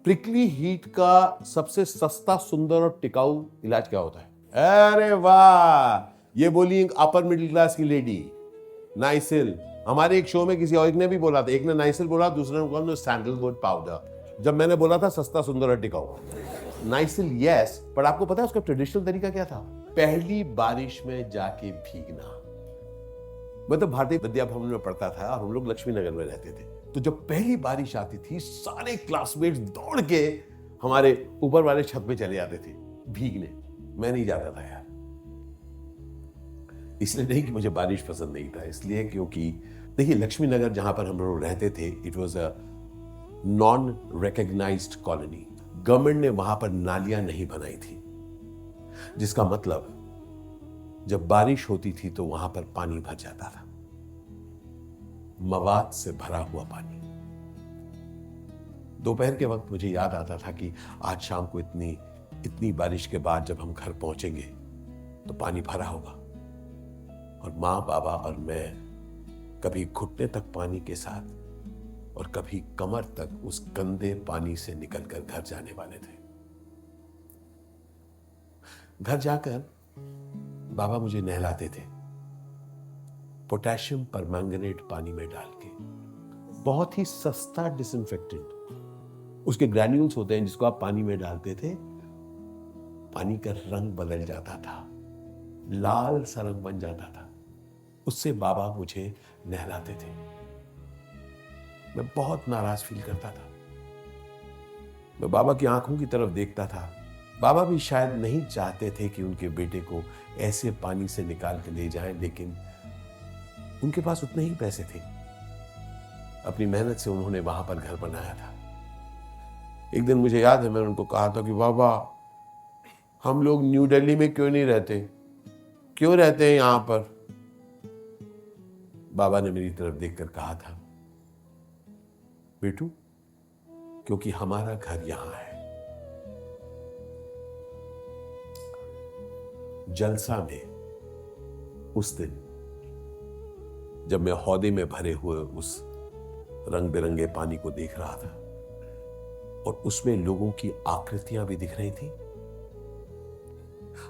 Prickly heat का सबसे सस्ता, सुंदर और टिकाऊ इलाज क्या होता है? अरे वाह, ये बोली अपर मिडिल क्लास की लेडी। नाइसिल। हमारे एक शो में किसी और ने भी बोला था, एक ने नाइसिल बोला, दूसरे ने बोला सैंडलवुड पाउडर। जब मैंने बोला था सस्ता, सुंदर और टिकाऊ, नाइसिल यस, पर आपको पता है उसका ट्रेडिशनल तरीका क्या था? पहली बारिश में जाके भीगना। मैं तो भारतीय विद्या भवन में पढ़ता था और हम लोग लक्ष्मी नगर में रहते थे। तो जब पहली बारिश आती थी, सारे क्लासमेट्स दौड़ के हमारे ऊपर वाले छत पे चले जाते थे भीगने। मैं नहीं जाता था यार, इसलिए नहीं कि मुझे बारिश पसंद नहीं था, इसलिए क्योंकि देखिए लक्ष्मी नगर जहां पर हम लोग रहते थे, it was a non recognised colony. Government ने वहां पर नालियां नहीं बनाई थी, जिसका मतलब जब बारिश होती थी तो वहां पर पानी भर जाता था, मवाद से भरा हुआ पानी। दोपहर के वक्त मुझे याद आता था कि आज शाम को इतनी बारिश के बाद जब हम घर पहुंचेंगे तो पानी भरा होगा, और माँ, बाबा और मैं कभी घुटने तक पानी के साथ और कभी कमर तक उस गंदे पानी से निकलकर घर जाने वाले थे। घर जाकर बाबा मुझे नहलाते थे, पोटेशियम परमैंगनेट पानी में डाल के। बहुत ही सस्ता डिसइंफेक्टेंट, उसके ग्रैन्यूल्स होते हैं जिसको आप पानी में डालते थे, पानी का रंग बदल जाता था, लाल सा रंग बन जाता था। उससे बाबा मुझे नहलाते थे। मैं बहुत नाराज फील करता था। मैं बाबा की आंखों की तरफ देखता था। बाबा भी शायद नहीं चाहते थे कि उनके बेटे को ऐसे पानी से निकाल के ले जाएं, लेकिन उनके पास उतने ही पैसे थे। अपनी मेहनत से उन्होंने वहां पर घर बनाया था। एक दिन मुझे याद है, मैंने उनको कहा था कि बाबा, हम लोग न्यू दिल्ली में क्यों नहीं रहते, क्यों रहते हैं यहां पर? बाबा ने मेरी तरफ देखकर कहा था, बेटू, क्योंकि हमारा घर यहां है। जलसा में उस दिन जब मैं हौदे में भरे हुए उस रंग बिरंगे पानी को देख रहा था और उसमें लोगों की आकृतियां भी दिख रही थी,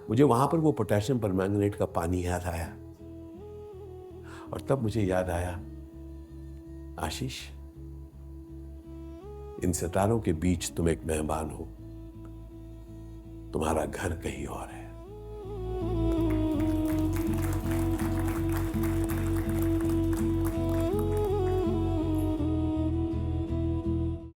मुझे वहां पर वो पोटेशियम परमैंगनेट का पानी याद आया। और तब मुझे याद आया, आशीष, इन सितारों के बीच तुम एक मेहमान हो, तुम्हारा घर कहीं और है।